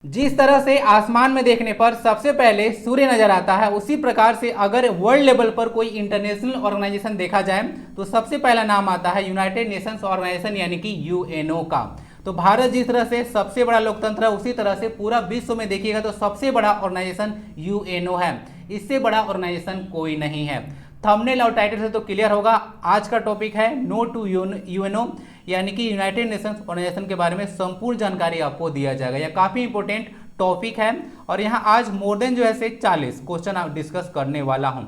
जिस तरह से आसमान में देखने पर सबसे पहले सूर्य नजर आता है, उसी प्रकार से अगर वर्ल्ड लेवल पर कोई इंटरनेशनल ऑर्गेनाइजेशन देखा जाए तो सबसे पहला नाम आता है यूनाइटेड नेशंस ऑर्गेनाइजेशन यानी कि यूएनओ का। तो भारत जिस तरह से सबसे बड़ा लोकतंत्र है, उसी तरह से पूरा विश्व में देखिएगा तो सबसे बड़ा ऑर्गेनाइजेशन यूएनओ है। इससे बड़ा ऑर्गेनाइजेशन कोई नहीं है। थंबनेल और टाइटल से तो क्लियर होगा, आज का टॉपिक है नो टू यूएनओ यानी कि यूनाइटेड नेशंस ऑर्गेनाइजेशन के बारे में संपूर्ण जानकारी आपको दिया जाएगा। यह काफी इंपॉर्टेंट टॉपिक है और यहाँ आज मोर देन जो है से 40 क्वेश्चन आप डिस्कस करने वाला हूँ,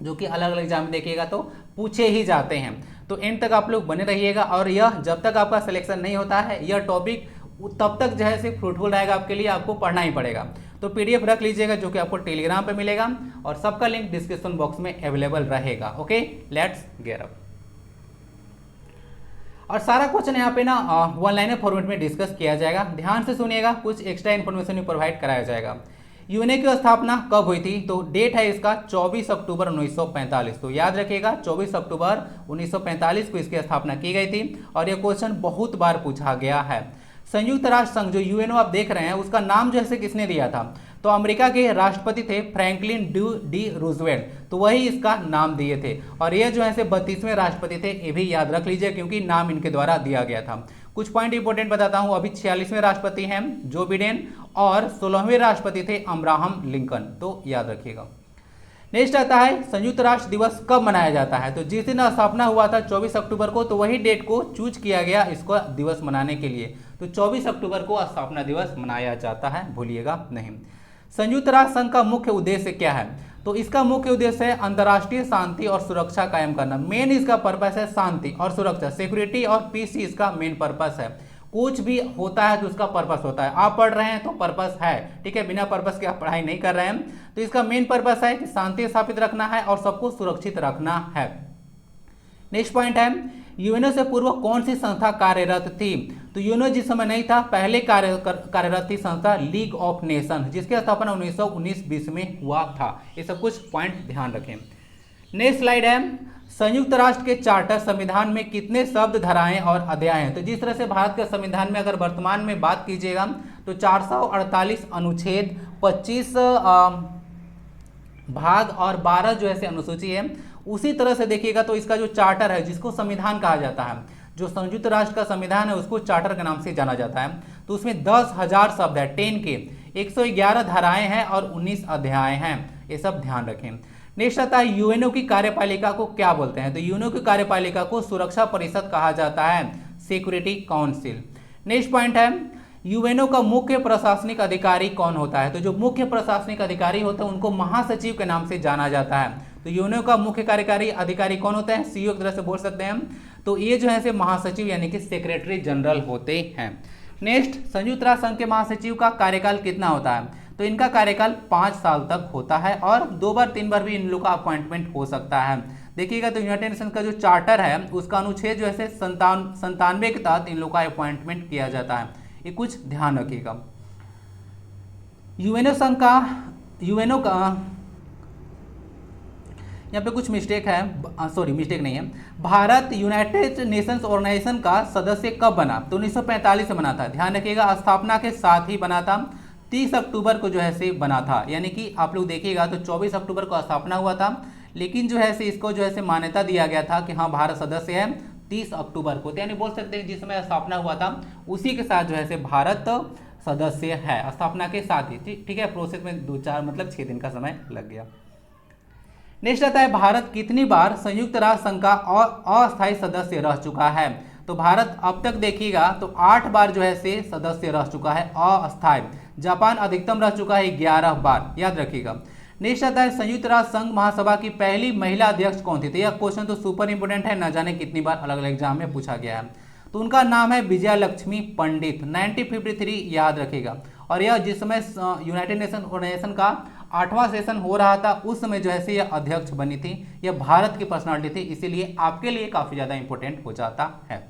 जो कि अलग अलग एग्जाम में देखिएगा तो पूछे ही जाते हैं। तो एंड तक आप लोग बने रहिएगा और यह जब तक आपका सिलेक्शन नहीं होता है यह टॉपिक तब तक जो है से फ्रूटफुल रहेगा आपके लिए, आपको पढ़ना ही पड़ेगा। तो पीडीएफ रख लीजिएगा जो कि आपको टेलीग्राम पे मिलेगा और सबका लिंक डिस्क्रिप्शन बॉक्स में अवेलेबल रहेगा। Okay, let's get up. और सारा क्वेश्चन यहाँ पे ना वन लाइनर फॉर्मेट में डिस्कस किया जाएगा। ध्यान से सुनिएगा, कुछ एक्स्ट्रा इन्फॉर्मेशन भी प्रोवाइड कराया जाएगा। यूएनओ की स्थापना कब हुई थी? तो डेट है इसका 24 अक्टूबर 1945। तो याद रखिएगा 24 अक्टूबर 1945 को इसकी स्थापना की गई थी और यह क्वेश्चन बहुत बार पूछा गया है। संयुक्त राष्ट्र संघ जो यूएनओ आप देख रहे हैं उसका नाम जो है किसने दिया था? तो अमेरिका के राष्ट्रपति थे फ्रैंकलिन डी रूजवेल्ट, तो वही इसका नाम दिए थे। और ये जो है 32वें राष्ट्रपति थे, ये भी याद रख लीजिए क्योंकि नाम इनके द्वारा दिया गया था। कुछ पॉइंट इंपॉर्टेंट बताता हूं। अभी 46वें राष्ट्रपति हैं जो बिडेन और 16वें राष्ट्रपति थे अब्राहम लिंकन, तो याद रखिएगा। नेक्स्ट आता है संयुक्त राष्ट्र दिवस कब मनाया जाता है? तो जिस दिन स्थापना हुआ था 24 अक्टूबर को, तो वही डेट को चूज किया गया इसको दिवस मनाने के लिए। तो 24 अक्टूबर को स्थापना दिवस मनाया जाता है, भूलिएगा नहीं। संयुक्त राष्ट्र संघ का मुख्य उद्देश्य क्या है? तो इसका मुख्य उद्देश्य है अंतर्राष्ट्रीय शांति और सुरक्षा कायम करना। मेन इसका पर्पस है शांति और सुरक्षा, सिक्योरिटी और पीस ही इसका मेन पर्पस है। कुछ भी होता है तो उसका पर्पस होता है। आप पढ़ रहे हैं तो पर्पस है, ठीक है, बिना पर्पस के आप पढ़ाई नहीं कर रहे हैं। तो इसका मेन पर्पस है कि शांति स्थापित रखना है और सबको सुरक्षित रखना है। नेक्स्ट पॉइंट है यूएनओ से पूर्व कौन सी संस्था कार्यरत थी? तो यूएनओ जिस समय नहीं था पहले कार्यरत थी संस्था लीग ऑफ नेशन, जिसकी स्थापना 1919-20 में हुआ था। ये सब कुछ पॉइंट ध्यान रखें। नेक्स्ट स्लाइड है संयुक्त राष्ट्र के चार्टर संविधान में कितने शब्द, धाराएं और अध्याय हैं? तो जिस तरह से भारत के संविधान में अगर वर्तमान में बात कीजिएगा तो 448 अनुच्छेद, 25 भाग और 12 जो है अनुसूची है। उसी तरह से देखिएगा तो इसका जो चार्टर है, जिसको संविधान कहा जाता है, जो संयुक्त राष्ट्र का संविधान है उसको चार्टर के नाम से जाना जाता है। तो उसमें 10,000 शब्द है, 10 के 111 धाराएं हैं और 19 अध्याय हैं। ये सब ध्यान रखें। नेक्स्ट आता है यूएनओ की कार्यपालिका को क्या बोलते हैं? तो यूएनओ की कार्यपालिका को सुरक्षा परिषद कहा जाता है, सिक्योरिटी काउंसिल। नेक्स्ट पॉइंट है यूएनओ का मुख्य प्रशासनिक अधिकारी कौन होता है? तो जो मुख्य प्रशासनिक अधिकारी होते हैं उनको महासचिव के नाम से जाना जाता है। तो यूएनओ का मुख्य कार्यकारी अधिकारी कौन होता है? सीईओ की तरह से बोल सकते हैं हम। तो ये जो है महासचिव यानी कि सेक्रेटरी जनरल होते हैं। नेक्स्ट संयुक्त राष्ट्र संघ के महासचिव का कार्यकाल कितना होता है? तो इनका कार्यकाल 5 साल तक होता है और 2 बार 3 बार भी इन लोग का अपॉइंटमेंट हो सकता है। देखिएगा तो यूनाइटेड नेशन का जो चार्टर है उसका अनुच्छेद जो है 97 के तहत इन लोग का अपॉइंटमेंट किया जाता है। ये कुछ ध्यान रखिएगा। यूएनओ का यहाँ पे कुछ मिस्टेक है, सॉरी मिस्टेक नहीं है। भारत यूनाइटेड नेशंस ऑर्गेनाइजेशन का सदस्य कब बना? तो 1945 में बना था। ध्यान रखिएगा स्थापना के साथ ही बना था, 30 अक्टूबर को जो है से बना था। यानी कि आप लोग देखिएगा तो 24 अक्टूबर को स्थापना हुआ था, लेकिन जो है से इसको जो है से मान्यता दिया गया था कि हाँ भारत सदस्य है 30 अक्टूबर को। यानी बोल सकते हैं जिस समय स्थापना हुआ था उसी के साथ जो है से भारत सदस्य है, स्थापना के साथ ही। ठीक है, प्रोसेस में 2-4 मतलब 6 दिन का समय लग गया। नेक्स्ट आता है भारत कितनी बार संयुक्त राष्ट्र संघ का अस्थायी सदस्य रह चुका है? तो भारत अब तक देखिएगा तो 8 बार जो है से सदस्य रह चुका है अस्थायी। जापान अधिकतम रह चुका है 11 बार, याद रखिएगा। नेक्स्ट आता है संयुक्त राष्ट्र संघ महासभा की पहली महिला अध्यक्ष कौन थी? तो यह क्वेश्चन तो सुपर इंपोर्टेंट है, न जाने कितनी बार अलग अलग एग्जाम में पूछा गया है। तो उनका नाम है विजया लक्ष्मी पंडित, 1953, याद रखिएगा। और यह जिस समय यूनाइटेड नेशन ऑर्गेनाइजेशन का 8वां सेशन हो रहा था उस समय जो है से यह अध्यक्ष बनी थी। यह भारत की पर्सनालिटी थी, इसीलिए आपके लिए काफी ज्यादा इंपॉर्टेंट हो जाता है।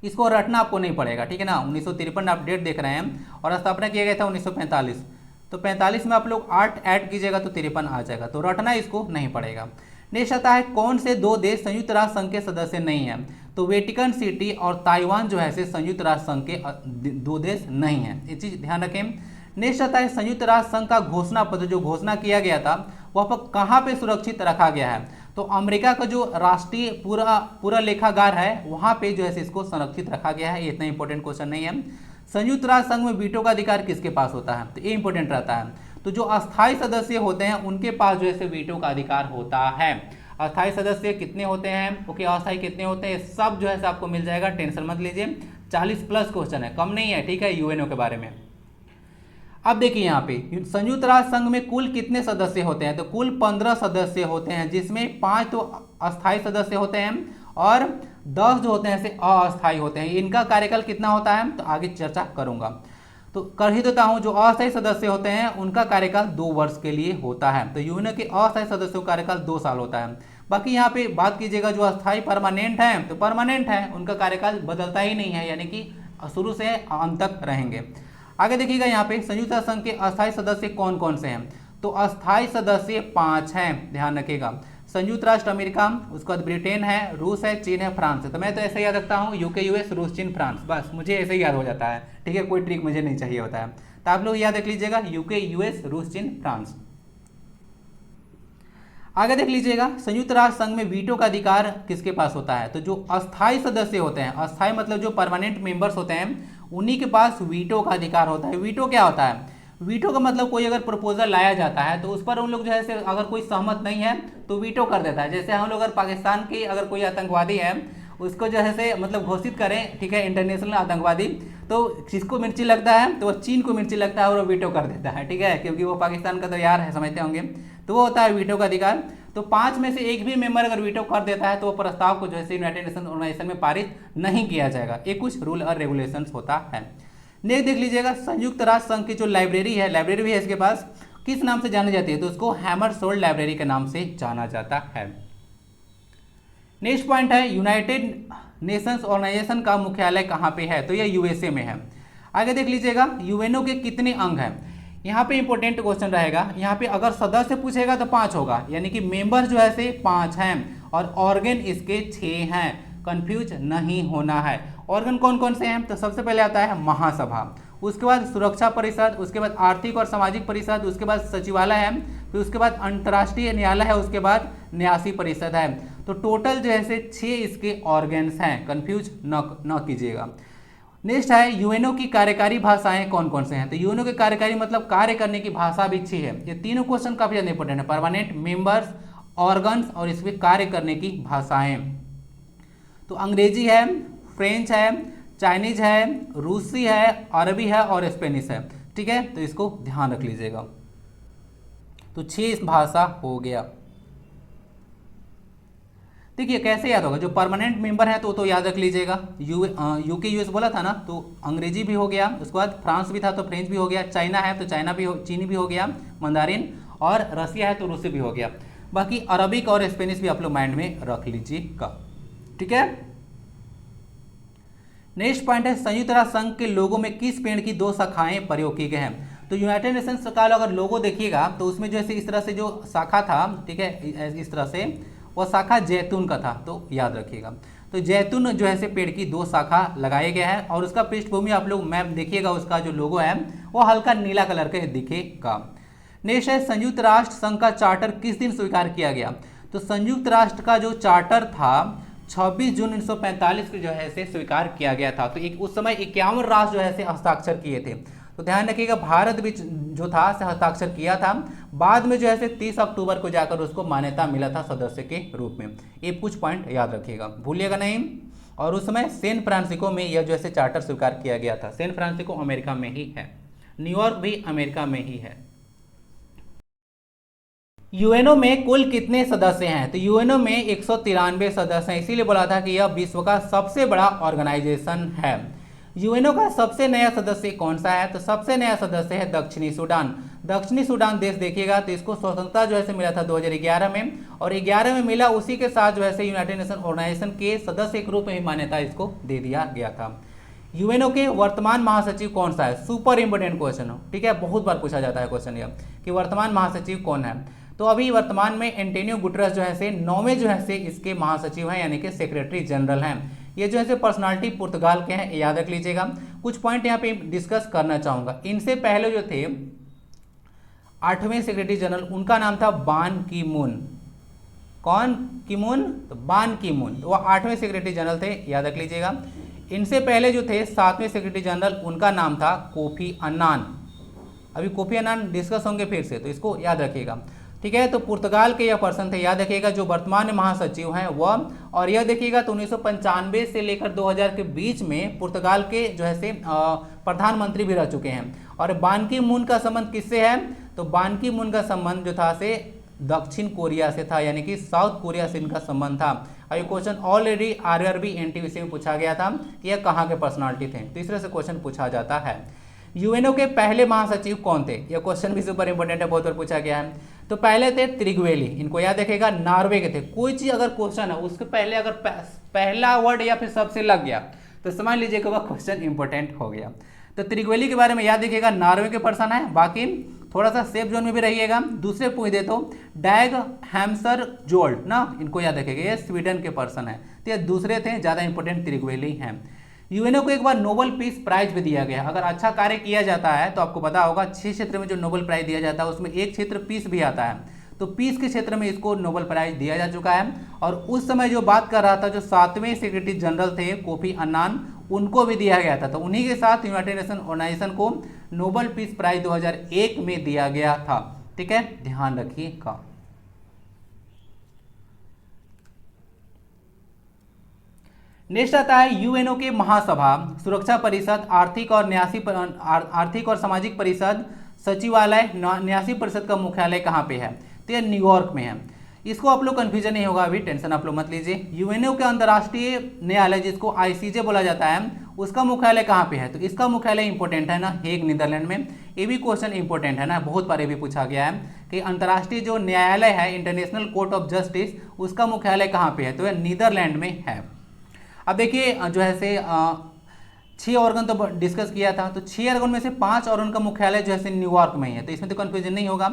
इसको रटना आपको नहीं पड़ेगा, ठीक है ना। 1953 आप डेट देख रहे हैं और स्थापना किया गया था 1945। तो 45 में आप लोग 8 ऐड कीजिएगा तो 53 आ जाएगा, तो रटना इसको नहीं पड़ेगा। नेक्स्ट आता है कौन से 2 देश संयुक्त राष्ट्र संघ के सदस्य नहीं है? तो वेटिकन सिटी और ताइवान जो है से संयुक्त राष्ट्र संघ के दो देश नहीं है, ये चीज ध्यान रखें। नेक्स्ट आता है संयुक्त राष्ट्र संघ का घोषणा पत्र जो घोषणा किया गया था वह कहाँ पे सुरक्षित रखा गया है, तो अमेरिका का जो राष्ट्रीय पूरा लेखागार है वहाँ पे जो है इसको संरक्षित रखा गया है। ये इतना इंपॉर्टेंट क्वेश्चन नहीं है। संयुक्त राष्ट्र संघ में वीटो का अधिकार किसके पास होता है, तो ये इंपॉर्टेंट रहता है। तो जो अस्थायी सदस्य होते हैं उनके पास जो है वीटो का अधिकार होता है। अस्थायी सदस्य कितने होते हैं, ओके, अस्थायी कितने होते हैं, सब जो है आपको मिल जाएगा, टेंशन मत लीजिए। 40+ क्वेश्चन है, कम नहीं है, ठीक है, यूएनओ के बारे में। अब देखिए यहाँ पे संयुक्त राष्ट्र संघ में कुल कितने सदस्य होते हैं, तो कुल 15 सदस्य होते हैं, जिसमें 5 तो अस्थायी सदस्य होते हैं और 10 जो होते हैं ऐसे अस्थायी होते हैं। इनका कार्यकाल कितना होता है तो आगे चर्चा करूंगा, तो कर ही देता हूं। जो अस्थायी सदस्य होते हैं उनका कार्यकाल 2 वर्ष के लिए होता है, तो यूएनओ के अस्थायी सदस्यों का कार्यकाल 2 साल होता है। बाकी यहाँ पे बात कीजिएगा जो अस्थायी परमानेंट है, तो परमानेंट है उनका कार्यकाल बदलता ही नहीं है, यानी कि शुरू से अंत तक रहेंगे। आगे देखिएगा यहाँ पे संयुक्त राष्ट्र संघ के अस्थायी सदस्य कौन कौन से हैं, तो अस्थायी सदस्य 5 हैं, ध्यान रखिएगा। संयुक्त राष्ट्र अमेरिका, उसके बाद ब्रिटेन है, रूस है, चीन है, फ्रांस है। तो मैं तो ऐसे याद रखता हूँ यूके, यूएस, रूस, चीन, फ्रांस, बस मुझे ऐसे ही याद हो जाता है, ठीक है, कोई ट्रिक मुझे नहीं चाहिए होता है। तो आप लोग याद रख लीजिएगा यूके, यूएस, रूस, चीन, फ्रांस। आगे देख लीजिएगा संयुक्त राष्ट्र संघ में वीटो का अधिकार किसके पास होता है, तो जो अस्थायी सदस्य होते हैं, अस्थायी मतलब जो परमानेंट मेंबर्स होते हैं उन्हीं के पास वीटो का अधिकार होता है। वीटो क्या होता है, वीटो का मतलब कोई अगर प्रपोजल लाया जाता है तो उस पर उन लोग जो है अगर कोई सहमत नहीं है तो वीटो कर देता है। जैसे हम लोग अगर पाकिस्तान की अगर कोई आतंकवादी है उसको जो है मतलब घोषित करें, ठीक है, इंटरनेशनल आतंकवादी, तो किसको मिर्ची लगता है, तो वो चीन को मिर्ची लगता है और वो वीटो कर देता है, ठीक है, क्योंकि वो पाकिस्तान का तो यार है, समझते होंगे। तो वो होता है वीटो का अधिकार। तो 5 में से एक भी मेंबर अगर वीटो कर देता है तो वो प्रस्ताव को जो है यूनाइटेड नेशन ऑर्गेनाइजेशन में पारित नहीं किया जाएगा। ये कुछ रूल और रेगुलेशंस होता है। नेक्स्ट देख लीजिएगा संयुक्त राष्ट्र संघ की जो लाइब्रेरी है, लाइब्रेरी भी है इसके पास, किस नाम से जानी जाती है, तो उसको हैमरसोल्ड लाइब्रेरी के नाम से जाना जाता है। नेक्स्ट पॉइंट है यूनाइटेड नेशंस ऑर्गेनाइजेशन का मुख्यालय कहाँ पे है, तो यह यूएसए में है। आगे देख लीजिएगा यूएनओ के कितने अंग हैं, यहाँ पे इंपॉर्टेंट क्वेश्चन रहेगा। यहाँ पे अगर सदस्य पूछेगा तो 5 होगा, यानी कि मेंबर जो है से 5 हैं और ऑर्गन इसके 6 हैं, कंफ्यूज नहीं होना है। ऑर्गन कौन कौन से हैं, तो सबसे पहले आता है महासभा, उसके बाद सुरक्षा परिषद, उसके बाद आर्थिक और सामाजिक परिषद, उसके बाद सचिवालय है, फिर उसके बाद अंतर्राष्ट्रीय न्यायालय है, उसके बाद न्यासी परिषद है। तो टोटल जो है से 6 इसके ऑर्गन्स हैं, कंफ्यूज न कीजिएगा। नेक्स्ट है यूएनओ की कार्यकारी भाषाएं कौन कौन से हैं, तो यूएनओ के कार्यकारी मतलब कार्य करने की भाषा भी 6 है। ये तीनों क्वेश्चन काफी ज्यादा इंपॉर्टेंट है, परमानेंट मेंबर्स, ऑर्गन्स और इसमें कार्य करने की भाषाएं। तो अंग्रेजी है, फ्रेंच है, चाइनीज है, रूसी है, अरबी है और स्पेनिश है, ठीक है, तो इसको ध्यान रख लीजिएगा। तो 6 भाषा हो गया। देखिए कैसे याद होगा, जो परमानेंट मेंबर है तो याद रख लीजिएगा, यूके यूएस बोला था ना, तो अंग्रेजी भी हो गया, उसके बाद फ्रांस भी था तो फ्रेंच भी हो गया, चाइना है तो चाइना भी चीनी भी हो गया, मंदारिन, और रसिया है तो रूसी भी हो गया। बाकी अरबिक और स्पेनिश भी आप लोग माइंड में रख लीजिएगा, ठीक है। नेक्स्ट पॉइंट है संयुक्त राष्ट्र संघ के लोगों में किस पेड़ की 2 शाखाएं प्रयोग की गए हैं, तो यूनाइटेड नेशंस का अगर लोगो देखिएगा तो उसमें जो है इस तरह से जो शाखा था, ठीक है, इस तरह से वह शाखा जैतून का था, तो याद रखिएगा। तो जैतून जो है पेड़ की 2 शाखा लगाए गए हैं और उसका पृष्ठभूमि आप लोग मैप देखिएगा, उसका जो लोगो है वो हल्का नीला कलर का दिखेगा। नेक्स्ट है संयुक्त राष्ट्र संघ का चार्टर किस दिन स्वीकार किया गया, तो संयुक्त राष्ट्र का जो चार्टर था 26 जून 1945 को जो है स्वीकार किया गया था। तो एक उस समय 51 राष्ट्र जो है हस्ताक्षर किए थे, तो ध्यान रखिएगा भारत भी जो था हस्ताक्षर किया था, बाद में जो है 30 अक्टूबर को जाकर उसको मान्यता मिला था सदस्य के रूप में। ये कुछ पॉइंट याद रखिएगा, भूलिएगा नहीं। और उस समय सैन फ्रांसिस्को में यह जो है चार्टर स्वीकार किया गया था। सैन फ्रांसिस्को अमेरिका में ही है, न्यूयॉर्क भी अमेरिका में ही है। यूएनओ में कुल कितने सदस्य हैं, तो यूएनओ में 193 सदस्य हैं, इसीलिए बोला था कि यह विश्व का सबसे बड़ा ऑर्गेनाइजेशन है। यूएनओ का सबसे नया सदस्य कौन सा है, तो सबसे नया सदस्य है दक्षिणी सूडान। दक्षिणी सूडान देश देखिएगा तो इसको स्वतंत्रता जो है मिला था 2011 में, और 11 में मिला, उसी के साथ जो है यूनाइटेड नेशन ऑर्गेनाइजेशन के सदस्य के रूप में ही मान्यता इसको दे दिया गया था। यूएनओ के वर्तमान महासचिव कौन सा है, सुपर इंपोर्टेंट क्वेश्चन हो, ठीक है, बहुत बार पूछा जाता है क्वेश्चन यह कि वर्तमान महासचिव कौन है। तो अभी वर्तमान में एंटोनियो गुटेरेस जो है 9वें जो है इसके महासचिव हैं, यानी कि सेक्रेटरी जनरल हैं। ये जो है पर्सनालिटी पुर्तगाल के हैं, याद रख लीजिएगा। कुछ पॉइंट यहाँ पे डिस्कस करना चाहूँगा। इनसे पहले जो थे 8वें सेक्रेटरी जनरल, उनका नाम था बान की मून। कौन की मून? तो बान की मून, तो वो 8वें सेक्रेटरी जनरल थे, याद रख लीजिएगा। इनसे पहले जो थे 7वें सेक्रेटरी जनरल, उनका नाम था कोफी अन्नान। अभी कोफी अन्नान डिस्कस होंगे फिर से, तो इसको याद रखिएगा, ठीक है। तो पुर्तगाल के यह पर्सन थे, याद रखिएगा, जो वर्तमान महासचिव हैं वह। और यह देखिएगा तो 1995 से लेकर 2000 के बीच में पुर्तगाल के जो है प्रधानमंत्री भी रह चुके हैं। और बान की मून का संबंध किससे है? तो बान की मून का संबंध जो था से दक्षिण कोरिया से था, यानी कि साउथ कोरिया से इनका संबंध था। और ये क्वेश्चन ऑलरेडी आरआरबी एनटीपीसी में पूछा गया था कि यह कहाँ के पर्सनालिटी थे, तो इस तरह से क्वेश्चन पूछा जाता है। यूएनओ के पहले महासचिव कौन थे? यह क्वेश्चन भी सुपर इंपॉर्टेंट है, बहुत बार पूछा गया है। तो पहले थे त्रिगवेली, इनको याद रखेगा, नॉर्वे के थे। कोई चीज अगर क्वेश्चन है उसके पहले अगर पहला वर्ड या फिर सबसे लग गया तो समझ लीजिएगा वह क्वेश्चन इंपॉर्टेंट हो गया। तो त्रिगवेली के बारे में याद रखिएगा, नॉर्वे के पर्सन है। बाकी थोड़ा सा सेफ जोन में भी रहिएगा। दूसरे पूछ दे तो डैग हैम्सर जोल्ट ना, इनको याद रखिएगा, ये स्वीडन के पर्सन है। तो ये दूसरे थे, ज्यादा इंपॉर्टेंट त्रिगवेली हैं। यूएनओ को एक बार नोबेल पीस प्राइज भी दिया गया। अगर अच्छा कार्य किया जाता है तो आपको पता होगा 6 क्षेत्र में जो नोबेल प्राइज दिया जाता है उसमें एक क्षेत्र पीस भी आता है। तो पीस के क्षेत्र में इसको नोबेल प्राइज दिया जा चुका है। और उस समय जो बात कर रहा था, जो 7वें सेक्रेटरी जनरल थे कोफी अन्नान, उनको भी दिया गया था। तो उन्हीं के साथ यूनाइटेड नेशन ऑर्गेनाइजेशन को नोबेल पीस प्राइज 2001 में दिया गया था, ठीक है, ध्यान रखिएगा। नेक्स्ट आता है यूएनओ के महासभा, सुरक्षा परिषद, आर्थिक और सामाजिक परिषद, सचिवालय, न्यासी परिषद का मुख्यालय कहाँ पे है? तो ये न्यूयॉर्क में है। इसको आप लोग कंफ्यूजन नहीं होगा, अभी टेंशन आप लोग मत लीजिए। यूएनओ के अंतर्राष्ट्रीय न्यायालय, जिसको आईसीजे बोला जाता है, उसका मुख्यालय कहाँ पे है? तो इसका मुख्यालय इंपॉर्टेंट है ना, हेग नीदरलैंड में। ये भी क्वेश्चन इंपॉर्टेंट है ना, बहुत बार ये भी पूछा गया है कि अंतर्राष्ट्रीय जो न्यायालय है, इंटरनेशनल कोर्ट ऑफ जस्टिस, उसका मुख्यालय कहाँ पे है? तो यह नीदरलैंड में है। अब देखिए जो है 6 ऑर्गन तो डिस्कस किया था, तो 6 ऑर्गन में से 5 ऑर्गन का मुख्यालय जो है न्यूयॉर्क में ही है। तो इसमें तो कंफ्यूजन नहीं होगा।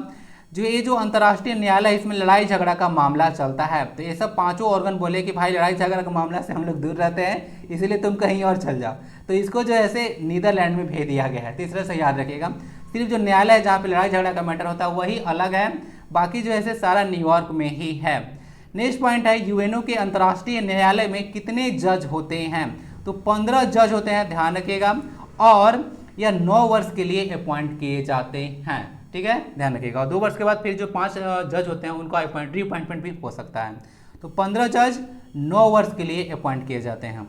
जो ये जो अंतर्राष्ट्रीय न्यायालय है, इसमें लड़ाई झगड़ा का मामला चलता है। तो ये सब 5 ऑर्गन बोले कि भाई लड़ाई झगड़ा का मामला से हम लोग दूर रहते हैं, इसलिए तुम कहीं और चल जाओ। तो इसको जो है नीदरलैंड में भेज दिया गया है। तो इस तरह से याद रखिएगा, सिर्फ जो न्यायालय है जहाँ पे लड़ाई झगड़ा का मैटर होता है वही अलग है, बाकी जो है सारा न्यूयॉर्क में ही है। नेक्स्ट पॉइंट है यूएनओ के अंतर्राष्ट्रीय न्यायालय में कितने जज होते हैं? तो 15 जज होते हैं, ध्यान रखिएगा। और यह 9 वर्ष के लिए अपॉइंट किए जाते हैं, ठीक है, ध्यान रखिएगा। और 2 वर्ष के बाद फिर जो 5 जज होते हैं उनका रीअपॉइंटमेंट भी हो सकता है। तो 15 जज 9 वर्ष के लिए अपॉइंट किए जाते हैं।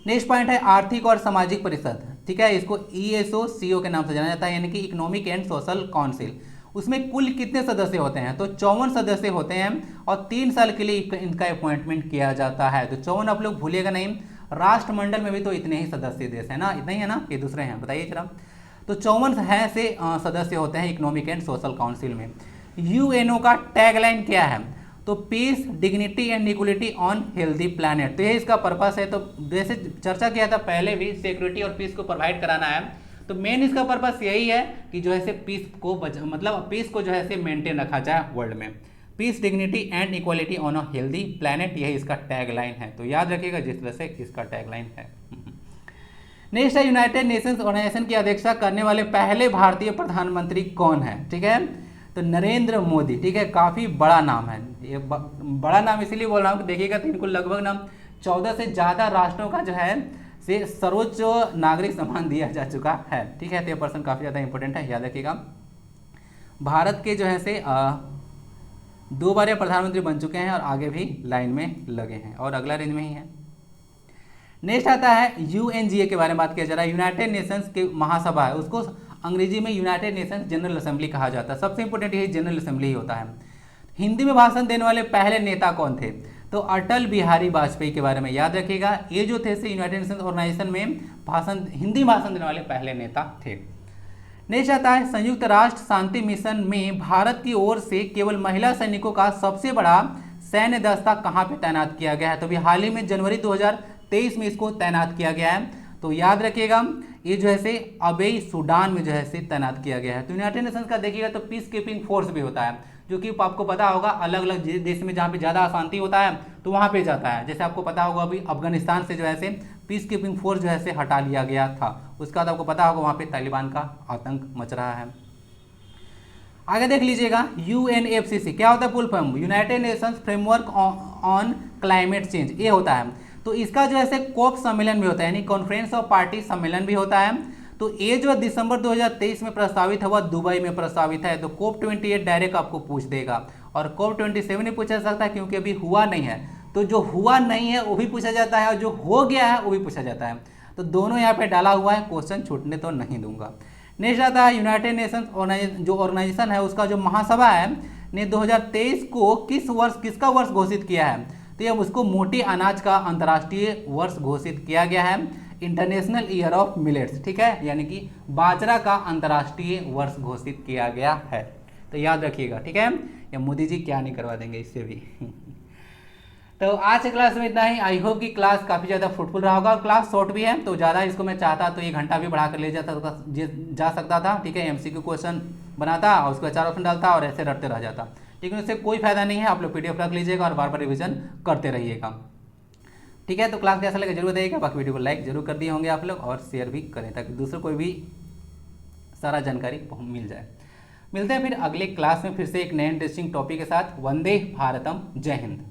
नेक्स्ट पॉइंट है आर्थिक और सामाजिक परिषद, ठीक है, इसको ESOCO के नाम से जाना जाता है, यानी कि इकोनॉमिक एंड सोशल काउंसिल। उसमें कुल कितने सदस्य होते हैं? तो 54 सदस्य होते हैं और 3 साल के लिए इनका अपॉइंटमेंट किया जाता है। तो 54 आप लोग भूलिएगा नहीं। राष्ट्रमंडल में भी तो इतने ही सदस्य देश है ना, इतने ही है ना, ये दूसरे हैं, बताइए जरा। तो 54 है से सदस्य होते हैं इकोनॉमिक एंड सोशल काउंसिल में। यूएनओ का टैगलाइन क्या है? तो peace, dignity and equality on healthy planet. तो ये इसका पर्पस है। तो जैसे चर्चा किया था पहले भी, सिक्योरिटी और पीस को प्रोवाइड कराना है। तो मेन इसका पर्पस यही है कि जो है पीस को मतलब पीस को जो है मेंटेन रखा जाए वर्ल्ड में। Peace, dignity and equality on a healthy planet, यही इसका टैगलाइन है। तो याद रखिएगा जिस तरह से इसका टैगलाइन है। नेक्स्ट है यूनाइटेड नेशंस ऑर्गेनाइजेशन की अध्यक्षता करने वाले पहले भारतीय प्रधानमंत्री कौन है? ठीक है, तो नरेंद्र मोदी, ठीक है, काफी बड़ा नाम है। ये बड़ा नाम इसीलिए बोल रहा हूँ कि देखिएगा तो इनको लगभग ना 14 से ज्यादा राष्ट्रों का जो है से सर्वोच्च नागरिक सम्मान दिया जा चुका है, ठीक है। तो ये पर्सन काफी ज्यादा इंपॉर्टेंट है, याद रखिएगा। भारत के जो है से 2 बार ये प्रधानमंत्री बन चुके हैं और आगे भी लाइन में लगे हैं और अगला रेंज में ही है। नेक्स्ट आता है UNGA के बारे में बात किया जा रहा है। यूनाइटेड नेशंस के महासभा है, उसको अंग्रेजी में यूनाइटेड नेशंस जनरल असेंबली कहा जाता है। सबसे इंपॉर्टेंट यही जनरल असेंबली ही होता है। हिंदी में भाषण देने वाले पहले नेता कौन थे? तो अटल बिहारी वाजपेयी के बारे में याद रखिएगा। ये जो थे यूनाइटेड नेशंस ऑर्गेनाइजेशन में हिंदी भाषण देने वाले पहले नेता थे। नेक्स्ट आता है संयुक्त राष्ट्र शांति मिशन में भारत की ओर से केवल महिला सैनिकों का सबसे बड़ा सैन्य दस्ता कहाँ पे तैनात किया गया है? तो अभी हाल ही में जनवरी 2023 में इसको तैनात किया गया है। तो याद रखिएगा ये जो है से अबेई सूडान में जो है से तैनात किया गया है। तो यूनाइटेड नेशंस का देखिएगा तो पीस कीपिंग फोर्स भी होता है। जो कि आपको पता होगा अलग अलग देश में जहाँ पे ज़्यादा अशांति होता है तो वहाँ पे जाता है। जैसे आपको पता होगा अभी अफगानिस्तान से जो है से पीस कीपिंग फोर्स जो है से हटा लिया गया था, उसके बाद आपको पता होगा वहाँ पे तालिबान का आतंक मच रहा है। आगे देख लीजिएगा यूएनएफसीसी क्या होता है full form, United Nations framework on climate change, ये होता है। तो इसका जो है कोप सम्मेलन भी होता है, यानी कॉन्फ्रेंस ऑफ पार्टी सम्मेलन भी होता है। तो ये जो दिसंबर 2023 में प्रस्तावित है वह दुबई में प्रस्तावित है। तो कोप 28 डायरेक्ट आपको पूछ देगा, और कोप 27 नहीं पूछा सकता क्योंकि अभी हुआ नहीं है। तो जो हुआ नहीं है वो भी पूछा जाता है और जो हो गया है वो भी पूछा जाता है। तो दोनों यहाँ पे डाला हुआ है, क्वेश्चन छूटने तो नहीं दूंगा। नेक्स्ट आता है यूनाइटेड नेशंस जो ऑर्गेनाइजेशन है उसका जो महासभा है ने 2023 को किसका वर्ष घोषित किया है। तो ये उसको मोटे अनाज का अंतर्राष्ट्रीय वर्ष घोषित किया गया है, इंटरनेशनल ईयर ऑफ मिलेट्स, ठीक है, यानी कि बाजरा का अंतर्राष्ट्रीय वर्ष घोषित किया गया है। तो याद रखिएगा, ठीक है, या मोदी जी क्या नहीं करवा देंगे इससे भी। तो आज के क्लास में इतना ही। आई होप कि क्लास काफ़ी ज़्यादा फ्रूटफुल रहा होगा। क्लास शॉर्ट भी है तो ज़्यादा इसको मैं चाहता तो 1 घंटा भी बढ़ा कर ले जा सकता था, ठीक है, एमसीक्यू क्वेश्चन बनाता और उसके 4 ऑप्शन डालता और ऐसे रटते रह जाता, लेकिन उससे कोई फायदा नहीं है। आप लोग पीडीएफ रख लीजिएगा और बार बार रिविजन करते रहिएगा, ठीक है। तो क्लास कैसा लगे जरूर बताइएगा, बाकी वीडियो को लाइक जरूर कर दिए होंगे आप लोग और शेयर भी करें ताकि दूसरों को भी सारा जानकारी मिल जाए। मिलते हैं फिर अगले क्लास में फिर से एक नए इंटरेस्टिंग टॉपिक के साथ। वंदे भारतम, जय हिंद।